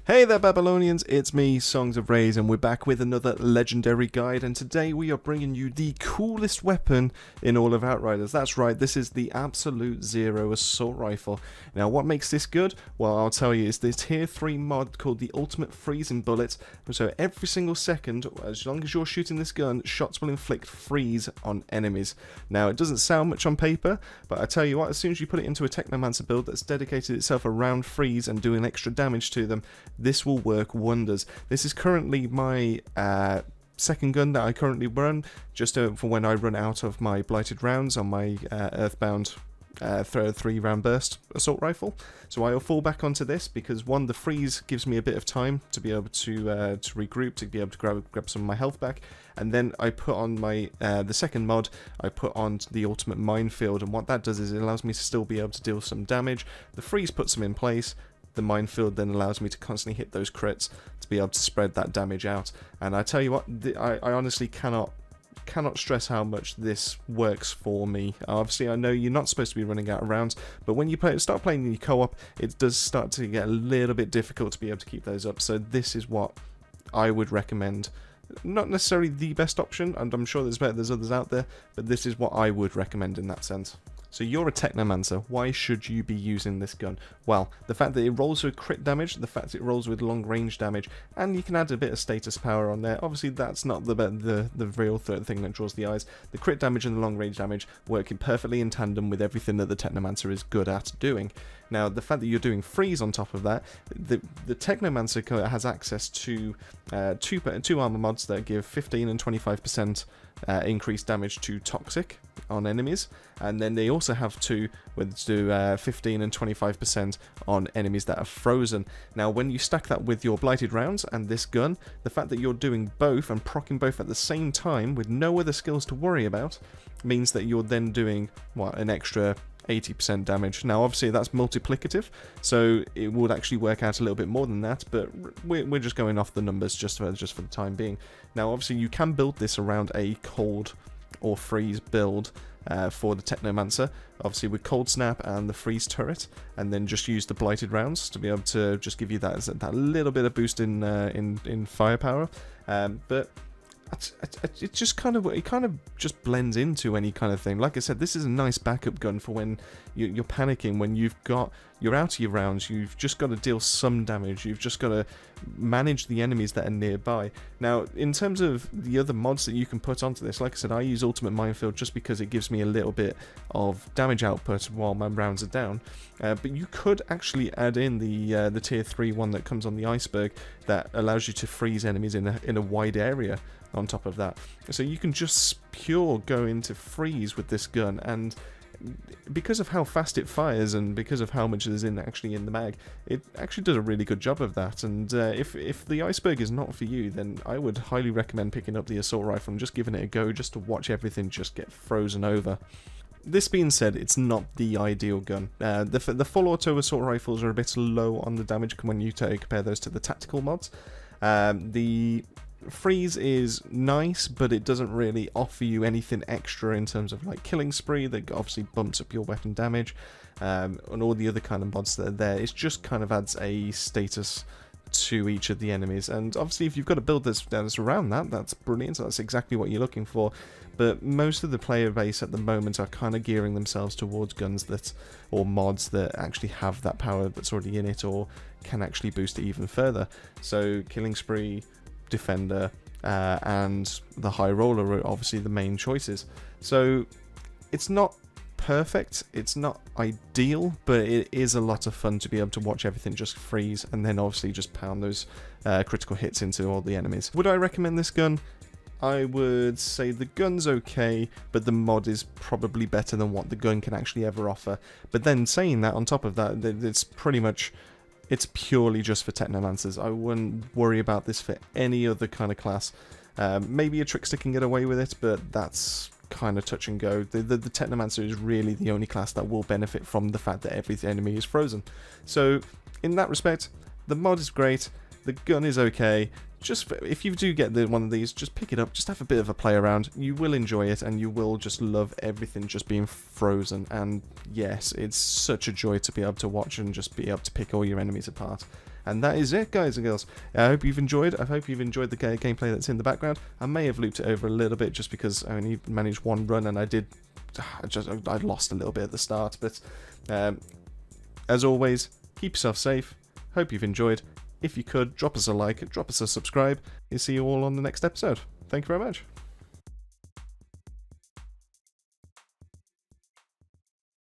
Hey there Babylonians, it's me, Songs of Rays, and we're back with another legendary guide, and today we are bringing you the coolest weapon in all of Outriders. That's right, this is the Absolute Zero Assault Rifle. Now what makes this good? Well, I'll tell you, it's this tier 3 mod called the Ultimate Freezing Bullet. So every single second, as long as you're shooting this gun, shots will inflict freeze on enemies. Now it doesn't sound much on paper, but I tell you what, as soon as you put it into a Technomancer build that's dedicated itself around freeze and doing extra damage to them, this will work wonders. This is currently my second gun that I currently run, just for when I run out of my blighted rounds on my Earthbound throw 3-round burst assault rifle. So I'll fall back onto this because one, the freeze gives me a bit of time to be able to regroup, to be able to grab some of my health back, and then I put on my the second mod. I put on the ultimate minefield, and what that does is it allows me to still be able to deal some damage. The freeze puts them in place. The minefield then allows me to constantly hit those crits to be able to spread that damage out. And I tell you what, I honestly cannot stress how much this works for me. Obviously, I know you're not supposed to be running out of rounds, but when you start playing in your co-op, it does start to get a little bit difficult to be able to keep those up. So this is what I would recommend. Not necessarily the best option, and I'm sure there's others out there, but this is what I would recommend in that sense. So you're a Technomancer, why should you be using this gun? Well, the fact that it rolls with crit damage, the fact that it rolls with long range damage, and you can add a bit of status power on there. Obviously that's not the real thing that draws the eyes. The crit damage and the long range damage working perfectly in tandem with everything that the Technomancer is good at doing. Now the fact that you're doing freeze on top of that, the Technomancer has access to two armor mods that give 15 and 25% increased damage to toxic on enemies, and then they also have two which do 15 and 25% on enemies that are frozen. Now when you stack that with your blighted rounds and this gun, the fact that you're doing both and proccing both at the same time with no other skills to worry about means that you're then doing an extra 80% damage. Now obviously that's multiplicative, so it would actually work out a little bit more than that, but we're just going off the numbers just for the time being. Now obviously you can build this around a cold or freeze build for the Technomancer, obviously with cold snap and the freeze turret, and then just use the blighted rounds to be able to just give you that little bit of boost in firepower. But it just kind of just blends into any kind of thing. Like I said, this is a nice backup gun for when you're panicking, when you're out of your rounds, you've just got to deal some damage, you've just got to manage the enemies that are nearby. Now, in terms of the other mods that you can put onto this, like I said, I use Ultimate Minefield just because it gives me a little bit of damage output while my rounds are down. But you could actually add in the tier 3 one that comes on the iceberg that allows you to freeze enemies in a wide area on top of that. So you can just pure go into freeze with this gun, and because of how fast it fires and because of how much is actually in the mag, it actually does a really good job of that. And if the iceberg is not for you, then I would highly recommend picking up the assault rifle and just giving it a go, just to watch everything just get frozen over. This being said, it's not the ideal gun. The full auto assault rifles are a bit low on the damage when you compare those to the tactical mods. The freeze is nice, but it doesn't really offer you anything extra in terms of like killing spree that obviously bumps up your weapon damage, and all the other kind of mods that are there. It just kind of adds a status to each of the enemies, and obviously if you've got a build that's around that, that's brilliant. So that's exactly what you're looking for. But most of the player base at the moment are kind of gearing themselves towards guns or mods that actually have that power that's already in it, or can actually boost it even further. So killing spree, defender, and the high roller are obviously the main choices. So it's not perfect, it's not ideal, but it is a lot of fun to be able to watch everything just freeze and then obviously just pound those critical hits into all the enemies. Would I recommend this gun? I would say the gun's okay, but the mod is probably better than what the gun can actually ever offer. But then saying that, on top of that, it's purely just for Technomancers. I wouldn't worry about this for any other kind of class. Maybe a Trickster can get away with it, but that's kind of touch and go. The Technomancer is really the only class that will benefit from the fact that every enemy is frozen. So in that respect, the mod is great, the gun is okay. Just if you do get one of these, just pick it up, just have a bit of a play around. You will enjoy it, and you will just love everything just being frozen. And yes, it's such a joy to be able to watch and just be able to pick all your enemies apart. And that is it, guys and girls. I hope you've enjoyed. I hope you've enjoyed the gameplay that's in the background. I may have looped it over a little bit just because I only managed one run and I lost a little bit at the start. But as always, keep yourself safe. Hope you've enjoyed. If you could, drop us a like, drop us a subscribe. We'll see you all on the next episode. Thank you very much.